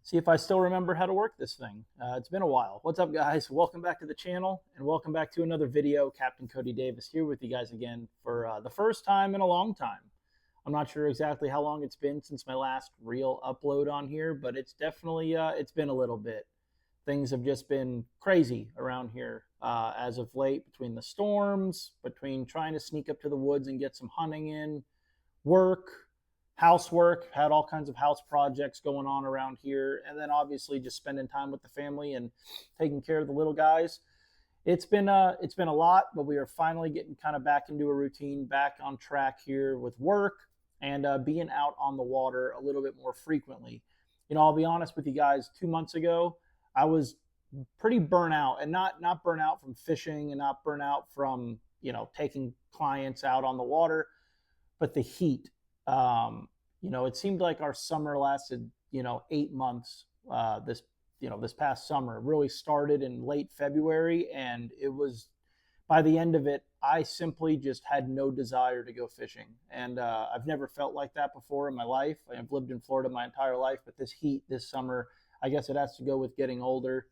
see if I still remember how to work this thing. It's been a while. What's up, guys? Welcome back to the channel, and welcome back to another video. Captain Cody Davis here with you guys again for the first time in a long time. I'm not sure exactly how long it's been since my last real upload on here, but it's definitely it's been a little bit. Things have just been crazy around here as of late, between the storms, between trying to sneak up to the woods and get some hunting in, work, housework, had all kinds of house projects going on around here, and then obviously just spending time with the family and taking care of the little guys. It's been a lot, but we are finally getting kind of back into a routine, back on track here with work and being out on the water a little bit more frequently. You know, I'll be honest with you guys, 2 months ago, I was pretty burnt out, and not burnt out from fishing and not burnt out from, you know, taking clients out on the water, but the heat. It seemed like our summer lasted, 8 months. This past summer really started in late February, and it was, by the end of it, I simply just had no desire to go fishing. And I've never felt like that before in my life. I've lived in Florida my entire life, but this heat this summer, I guess it has to go with getting older.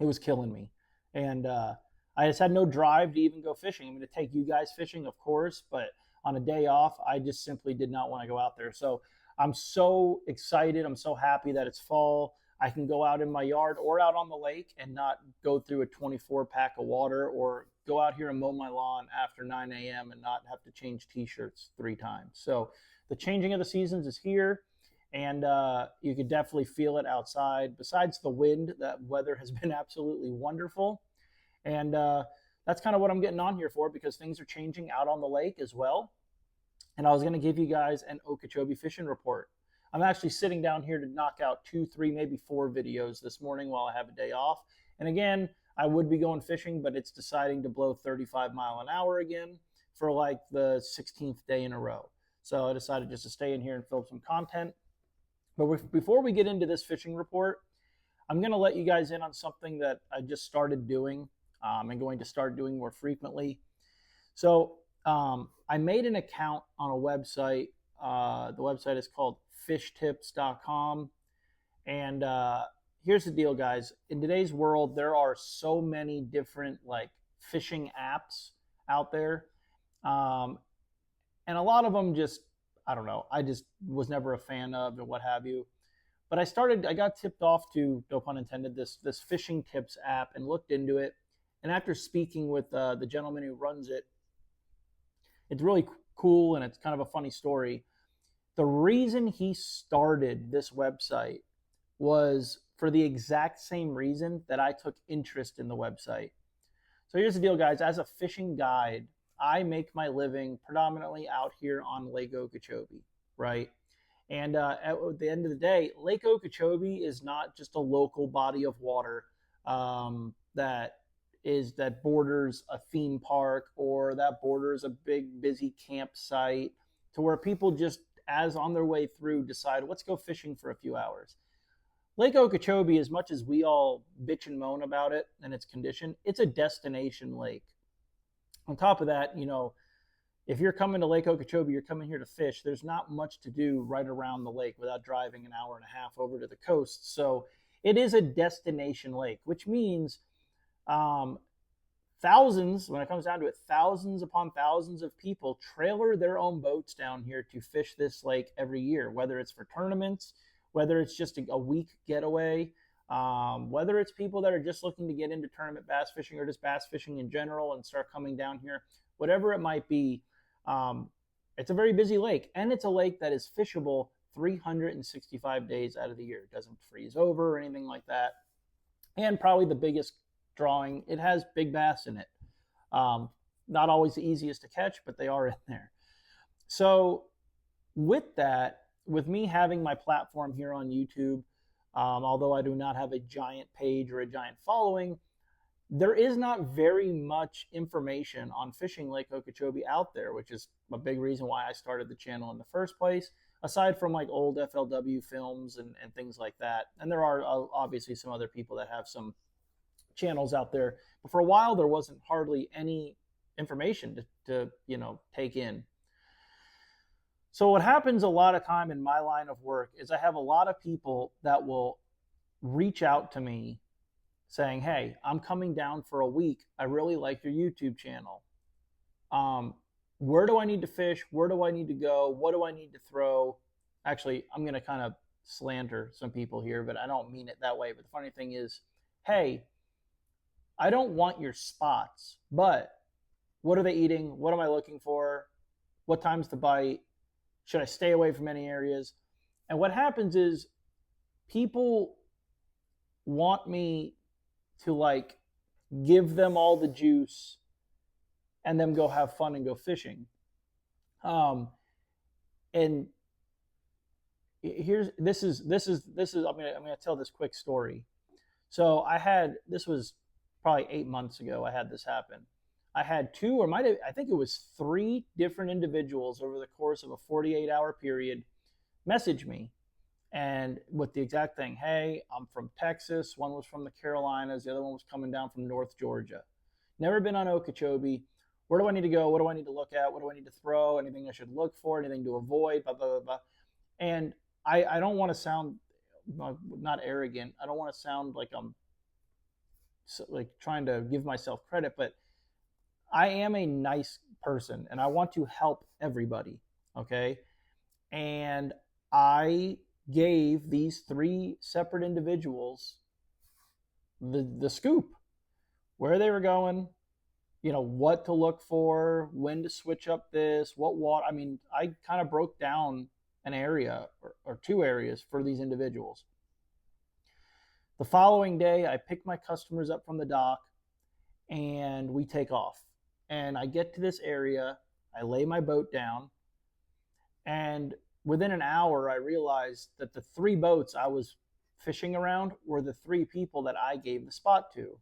It was killing me. And I just had no drive to even go fishing. I'm going to take you guys fishing, of course, but on a day off, I just simply did not want to go out there. So I'm so excited. I'm so happy that it's fall. I can go out in my yard or out on the lake and not go through a 24 pack of water, or go out here and mow my lawn after 9 a.m. and not have to change t-shirts 3 times. So the changing of the seasons is here, and you could definitely feel it outside. Besides the wind, that weather has been absolutely wonderful. And that's kind of what I'm getting on here for, because things are changing out on the lake as well. And I was going to give you guys an Okeechobee fishing report. I'm actually sitting down here to knock out 2, 3, maybe 4 videos this morning while I have a day off. And again, I would be going fishing, but it's deciding to blow 35 mile an hour again for like the 16th day in a row. So I decided just to stay in here and film some content. But before we get into this fishing report, I'm going to let you guys in on something that I just started doing and going to start doing more frequently. So I made an account on a website. The website is called fishtips.com. And here's the deal, guys. In today's world, there are so many different like fishing apps out there. And a lot of them just, I don't know, I just was never a fan of, and what have you. But I got tipped off to, no pun intended, this fishing tips app, and looked into it. And after speaking with the gentleman who runs it, it's really cool, and it's kind of a funny story. The reason he started this website was for the exact same reason that I took interest in the website. So here's the deal, guys. As a fishing guide, I make my living predominantly out here on Lake Okeechobee, right? And at the end of the day, Lake Okeechobee is not just a local body of water that borders a theme park, or that borders a big busy campsite to where people just, as on their way through, decide, let's go fishing for a few hours. Lake Okeechobee, as much as we all bitch and moan about it and its condition, it's a destination lake. On top of that, if you're coming to Lake Okeechobee, you're coming here to fish, there's not much to do right around the lake without driving an hour and a half over to the coast. So it is a destination lake, which means thousands, when it comes down to it, thousands upon thousands of people trailer their own boats down here to fish this lake every year, whether it's for tournaments, whether it's just a week getaway, whether it's people that are just looking to get into tournament bass fishing, or just bass fishing in general and start coming down here, whatever it might be. It's a very busy lake, and it's a lake that is fishable 365 days out of the year. It doesn't freeze over or anything like that. And probably the biggest drawing, it has big bass in it. Not always the easiest to catch, but they are in there. So with that, with me having my platform here on YouTube, although I do not have a giant page or a giant following, there is not very much information on fishing Lake Okeechobee out there, which is a big reason why I started the channel in the first place, aside from like old FLW films and things like that. And there are obviously some other people that have some channels out there, but for a while there wasn't hardly any information to take in. So what happens a lot of time in my line of work is I have a lot of people that will reach out to me saying, "Hey, I'm coming down for a week. I really like your YouTube channel. Um, where do I need to fish? Where do I need to go? What do I need to throw?" Actually, I'm going to kind of slander some people here, but I don't mean it that way. But the funny thing is, hey, I don't want your spots, but what are they eating? What am I looking for? What time's to bite? Should I stay away from any areas? And what happens is people want me to like give them all the juice and then go have fun and go fishing. Um, and here's I'm gonna tell this quick story. So this was probably 8 months ago. I had this happen. I had two, or I think it was three different individuals over the course of a 48-hour period message me and with the exact thing. Hey, I'm from Texas. One was from the Carolinas. The other one was coming down from North Georgia. Never been on Okeechobee. Where do I need to go? What do I need to look at? What do I need to throw? Anything I should look for? Anything to avoid? Blah, blah, blah, blah. And I don't want to sound not arrogant. I don't want to sound like I'm like trying to give myself credit, but I am a nice person and I want to help everybody. Okay. And I gave these three separate individuals the scoop, where they were going, what to look for, when to switch up this, what water. I mean, I kind of broke down an area or two areas for these individuals. The following day, I pick my customers up from the dock and we take off. And I get to this area, I lay my boat down, and within an hour, I realized that the three boats I was fishing around were the three people that I gave the spot to.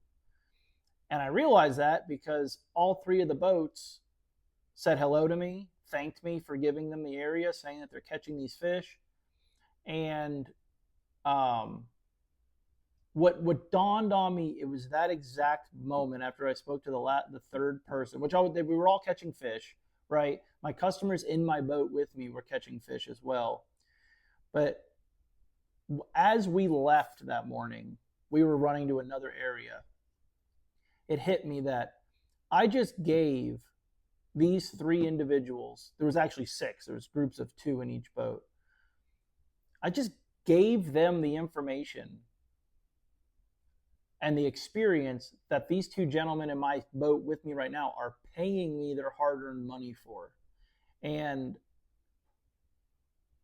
And I realized that because all three of the boats said hello to me, thanked me for giving them the area, saying that they're catching these fish. And what dawned on me, it was that exact moment after I spoke to the third person, we were all catching fish, right? My customers in my boat with me were catching fish as well. But as we left that morning, we were running to another area. It hit me that I just gave these three individuals, there was actually six, there was groups of two in each boat. I just gave them the information and the experience that these two gentlemen in my boat with me right now are paying me their hard-earned money for. And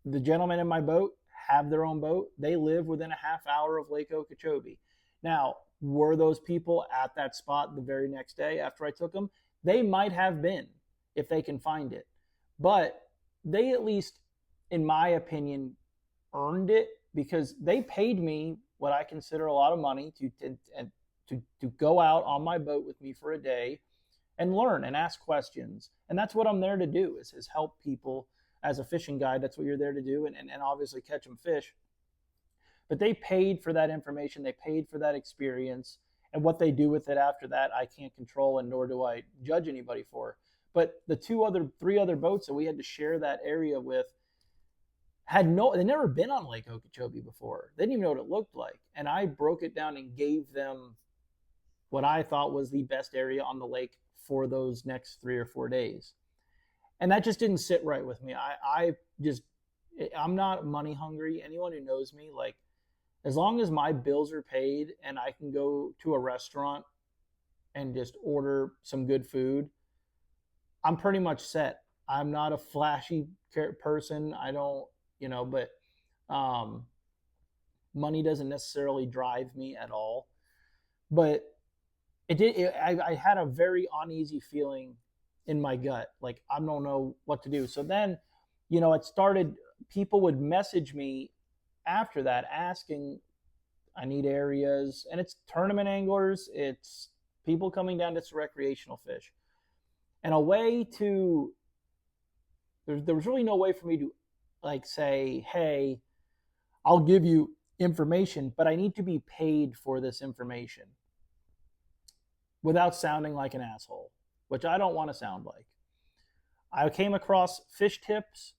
the gentlemen in my boat have their own boat. They live within a half hour of Lake Okeechobee. Now, were those people at that spot the very next day after I took them? They might have been, if they can find it. But they at least, in my opinion, earned it because they paid me what I consider a lot of money to go out on my boat with me for a day and learn and ask questions. And that's what I'm there to do is help people as a fishing guide. That's what you're there to do, and obviously catch them fish. But they paid for that information. They paid for that experience. And what they do with it after that, I can't control, and nor do I judge anybody for. But the three other boats that we had to share that area with they'd never been on Lake Okeechobee before. They didn't even know what it looked like. And I broke it down and gave them what I thought was the best area on the lake for those next 3 or 4 days. And that just didn't sit right with me. I'm not money hungry. Anyone who knows me, like, as long as my bills are paid and I can go to a restaurant and just order some good food, I'm pretty much set. I'm not a flashy person. I don't, but money doesn't necessarily drive me at all. But I had a very uneasy feeling in my gut. Like, I don't know what to do. So then, it started, people would message me after that asking, I need areas, and it's tournament anglers, it's people coming down to recreational fish. And there was really no way for me to like say, hey, I'll give you information, but I need to be paid for this information without sounding like an asshole, which I don't want to sound like. I came across fish tips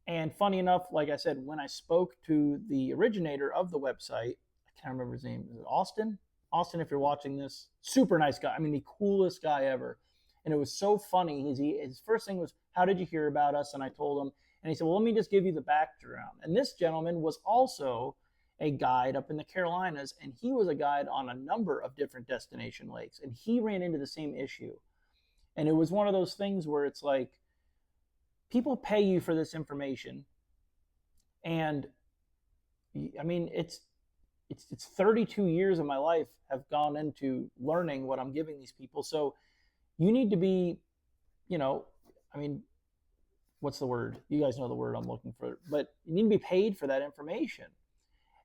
And funny enough, like I said, when I spoke to the originator of the website, I can't remember his name. Is it Austin? Austin, if you're watching this, super nice guy. I mean, the coolest guy ever. And it was so funny. His first thing was, "How did you hear about us?" And I told him, and he said, "Well, let me just give you the background." And this gentleman was also a guide up in the Carolinas, and he was a guide on a number of different destination lakes, and he ran into the same issue. And it was one of those things where it's like, people pay you for this information, and I mean, it's 32 years of my life have gone into learning what I'm giving these people. So you need to be, I mean, what's the word? You guys know the word I'm looking for, but you need to be paid for that information.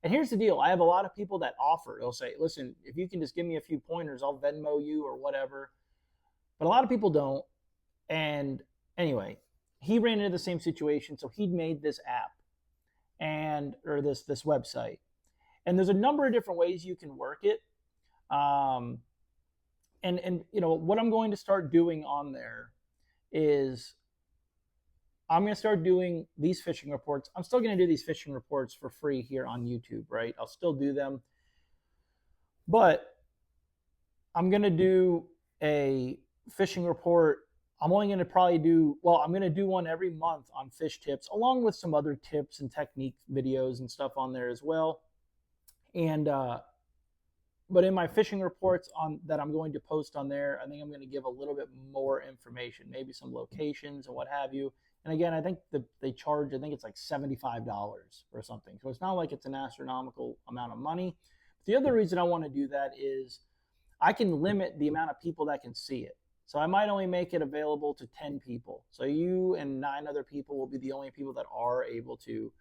And here's the deal. I have a lot of people that offer. They'll say, "Listen, if you can just give me a few pointers, I'll Venmo you or whatever." But a lot of people don't. And anyway, he ran into the same situation. So he'd made this app or this website. And there's a number of different ways you can work it. And what I'm going to start doing on there is I'm going to start doing these fishing reports. I'm still going to do these fishing reports for free here on YouTube, right? I'll still do them. But I'm going to do a fishing report. I'm only going to I'm going to do one every month on fish tips, along with some other tips and technique videos and stuff on there as well. And but in my fishing reports that I'm going to post on there, I think I'm going to give a little bit more information, maybe some locations and what have you. And again, I think they charge, I think it's like $75 or something. So it's not like it's an astronomical amount of money. The other reason I want to do that is I can limit the amount of people that can see it. So I might only make it available to 10 people. So you and 9 other people will be the only people that are able to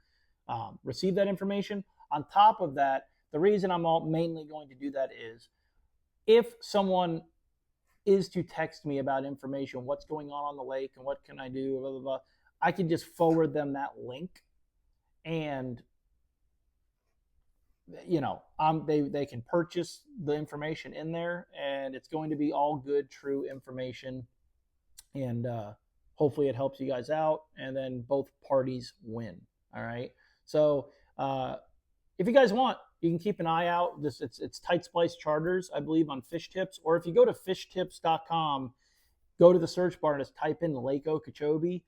receive that information. On top of that, the reason I'm mainly going to do that is if someone is to text me about information, what's going on the lake and what can I do, blah, blah, blah, I can just forward them that link, and they can purchase the information in there, and it's going to be all good, true information. And hopefully it helps you guys out, and then both parties win. All right. So if you guys want, you can keep an eye out. It's Tight Splice Charters, I believe, on Fish Tips. Or if you go to fishtips.com, go to the search bar and just type in Lake Okeechobee.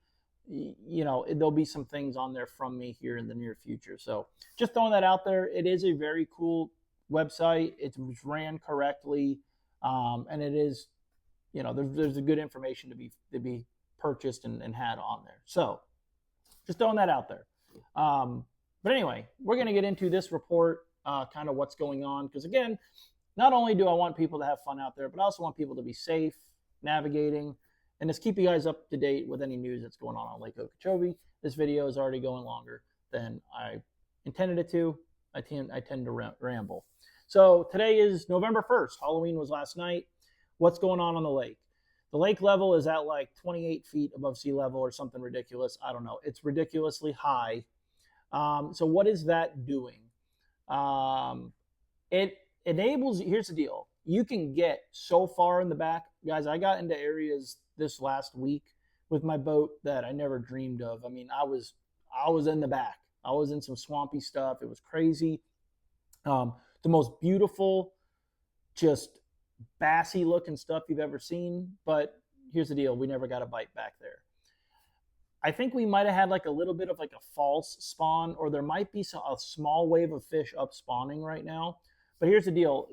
There'll be some things on there from me here in the near future. So just throwing that out there. It is a very cool website. It's ran correctly, and it is, there's a good information to be purchased and had on there. So just throwing that out there. But anyway, we're going to get into this report, kind of what's going on. Because again, not only do I want people to have fun out there, but I also want people to be safe navigating, and just keep you guys up to date with any news that's going on Lake Okeechobee. This video is already going longer than I intended it to. I tend to ramble. So today is November 1st. Halloween was last night. What's going on the lake? The lake level is at like 28 feet above sea level or something ridiculous. I don't know. It's ridiculously high. So what is that doing? It enables, here's the deal. You can get so far in the back. Guys, I got into areas this last week with my boat that I never dreamed of. I mean, I was in the back. I was in some swampy stuff. It was crazy. The most beautiful, just bassy looking stuff you've ever seen. But here's the deal. We never got a bite back there. I think we might have had like a little bit of like a false spawn, or there might be a small wave of fish up spawning right now. But here's the deal.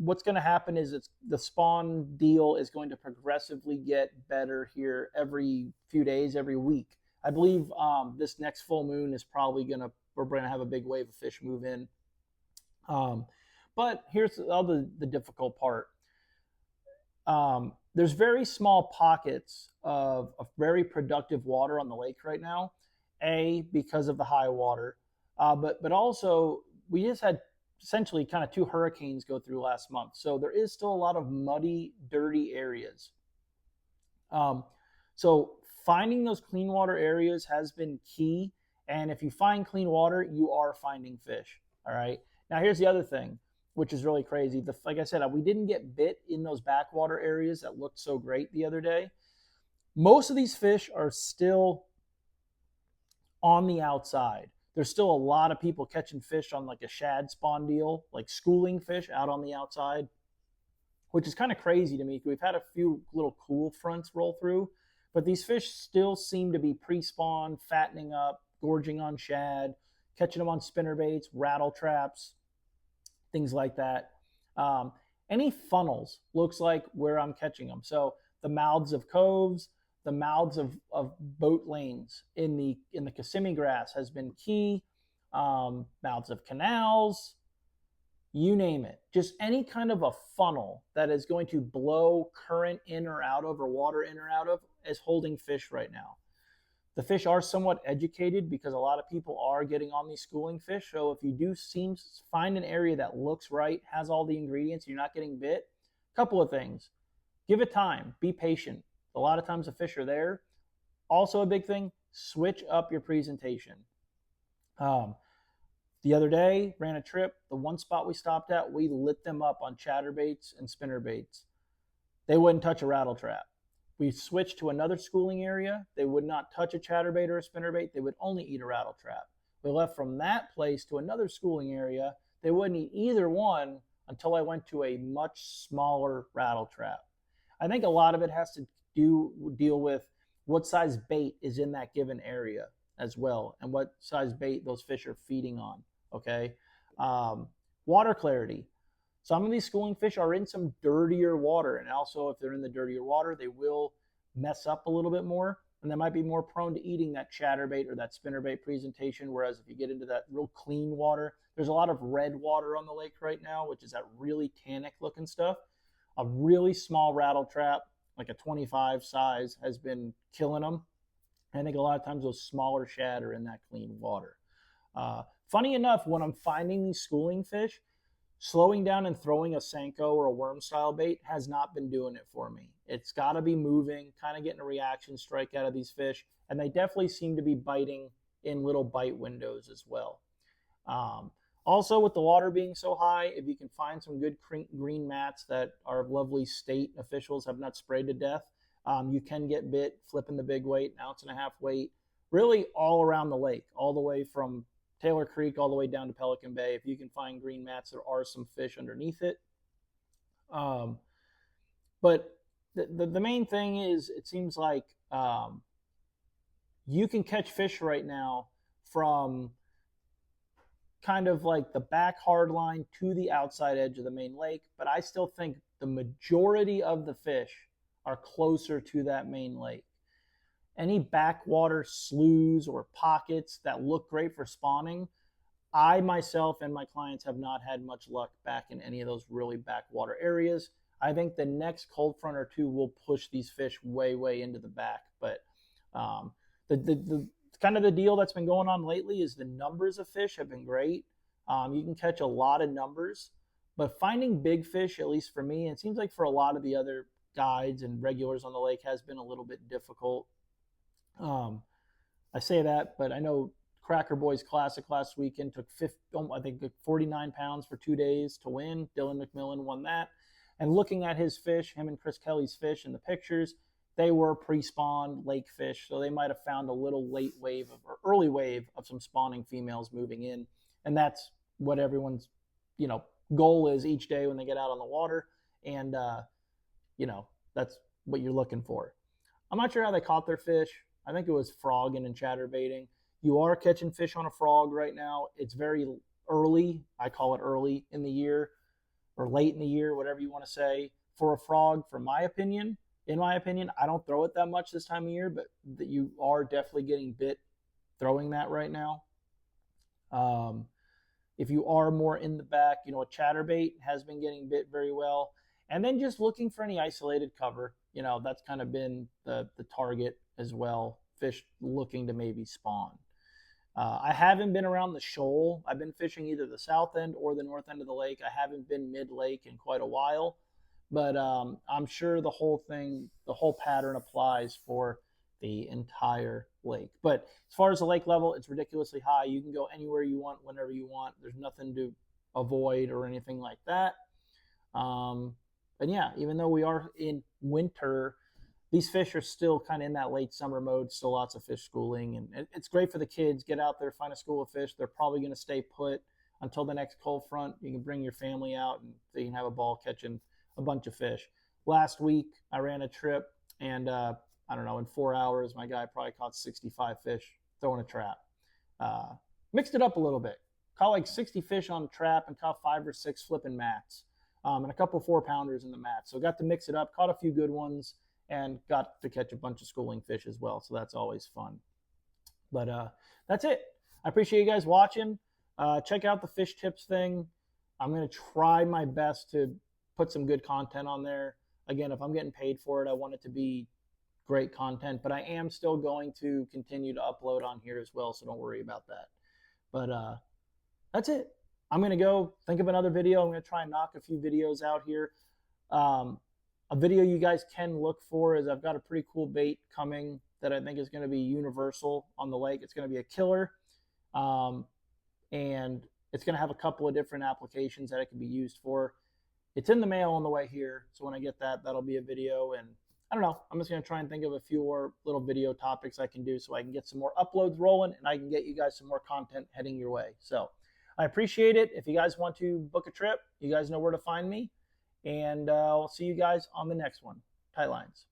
What's going to happen is the spawn deal is going to progressively get better here every few days, every week. I believe this next full moon is probably we're going to have a big wave of fish move in. But here's the difficult part. There's very small pockets of very productive water on the lake right now, because of the high water, but also we just had essentially kind of 2 hurricanes go through last month. So there is still a lot of muddy, dirty areas. So finding those clean water areas has been key. And if you find clean water, you are finding fish. All right. Now here's the other thing, which is really crazy. Like I said, we didn't get bit in those backwater areas that looked so great the other day. Most of these fish are still on the outside. There's still a lot of people catching fish on like a shad spawn deal, like schooling fish out on the outside, which is kind of crazy to me. We've had a few little cool fronts roll through, but these fish still seem to be pre-spawn, fattening up, gorging on shad, catching them on spinner baits, rattle traps, things like that. Um, any funnels looks like where I'm catching them. So the mouths of coves, the mouths of boat lanes in the Kissimmee grass has been key. Mouths of canals, you name it. Just any kind of a funnel that is going to blow current in or out of, or water in or out of, is holding fish right now. The fish are somewhat educated because a lot of people are getting on these schooling fish. So if you do find an area that looks right, has all the ingredients, you're not getting bit, a couple of things. Give it time. Be patient. A lot of times the fish are there. Also a big thing, switch up your presentation. The other day, ran a trip. The one spot we stopped at, we lit them up on chatterbaits and spinnerbaits. They wouldn't touch a rattle trap. We switched to another schooling area. They would not touch a chatterbait or a spinnerbait. They would only eat a rattle trap. We left from that place to another schooling area. They wouldn't eat either one until I went to a much smaller rattle trap. I think a lot of it has to deal with what size bait is in that given area as well, and what size bait those fish are feeding on. Okay. Water clarity. Some of these schooling fish are in some dirtier water, and also if they're in the dirtier water, they will mess up a little bit more, and they might be more prone to eating that chatterbait or that spinnerbait presentation. Whereas if you get into that real clean water, there's a lot of red water on the lake right now, which is that really tannic looking stuff. A really small rattle trap, like a 25 size, has been killing them. I think a lot of times those smaller shad are in that clean water. Funny enough, when I'm finding these schooling fish, slowing down and throwing a Senko or a worm style bait has not been doing it for me. It's got to be moving, kind of getting a reaction strike out of these fish, and they definitely seem to be biting in little bite windows as well. Also, with the water being so high, if you can find some good green mats that our lovely state officials have not sprayed to death, you can get bit flipping the big weight, 1.5 ounce weight, really all around the lake, all the way from Taylor Creek all the way down to Pelican Bay. If you can find green mats, there are some fish underneath it. But the main thing is, it seems like you can catch fish right now from kind of like the back hard line to the outside edge of the main lake, but I still think the majority of the fish are closer to that main lake. Any backwater sloughs or pockets that look great for spawning, I myself and my clients have not had much luck back in any of those really backwater areas. I think the next cold front or two will push these fish way into the back. But the kind of the deal that's been going on lately is the numbers of fish have been great. You can catch a lot of numbers, but finding big fish, at least for me, and it seems like for a lot of the other guides and regulars on the lake, has been a little bit difficult. I say that, but I know Cracker Boys Classic last weekend took 49 pounds for 2 days to win. Dylan McMillan won that. And looking at his fish, him and Chris Kelly's fish in the pictures, they were pre-spawn lake fish, so they might have found a little late wave or early wave of some spawning females moving in. And that's what everyone's, goal is each day when they get out on the water. And, that's what you're looking for. I'm not sure how they caught their fish. I think it was frogging and chatterbaiting. You are catching fish on a frog right now. It's very early. I call it early in the year or late in the year, whatever you want to say, for a frog, in my opinion. I don't throw it that much this time of year, but that you are definitely getting bit throwing that right now. If you are more in the back, a chatterbait has been getting bit very well. And then just looking for any isolated cover. That's kind of been the target as well. Fish looking to maybe spawn. I haven't been around the shoal. I've been fishing either the south end or the north end of the lake. I haven't been mid-lake in quite a while. But I'm sure the whole pattern applies for the entire lake. But as far as the lake level, it's ridiculously high. You can go anywhere you want, whenever you want. There's nothing to avoid or anything like that. But yeah, even though we are in winter, these fish are still kind of in that late summer mode, still lots of fish schooling, and it's great for the kids. Get out there, find a school of fish. They're probably going to stay put until the next cold front. You can bring your family out and they can have a ball catching a bunch of fish. Last week, I ran a trip, and I don't know, in 4 hours, my guy probably caught 65 fish throwing a trap. Mixed it up a little bit. Caught like 60 fish on a trap and caught 5 or 6 flipping mats, and a couple 4-pounders in the mats. So got to mix it up, caught a few good ones, and got to catch a bunch of schooling fish as well. So that's always fun. But that's it. I appreciate you guys watching. Check out the fish tips thing. I'm going to try my best to put some good content on there. Again, if I'm getting paid for it, I want it to be great content, but I am still going to continue to upload on here as well, so don't worry about that. But that's it. I'm going to go think of another video. I'm going to try and knock a few videos out here. A video you guys can look for is I've got a pretty cool bait coming that I think is going to be universal on the lake. It's going to be a killer, and it's going to have a couple of different applications that it can be used for. It's in the mail on the way here, so when I get that, that'll be a video. And I don't know, I'm just going to try and think of a few more little video topics I can do so I can get some more uploads rolling and I can get you guys some more content heading your way. So I appreciate it. If you guys want to book a trip, you guys know where to find me. And I'll see you guys on the next one. Tight lines.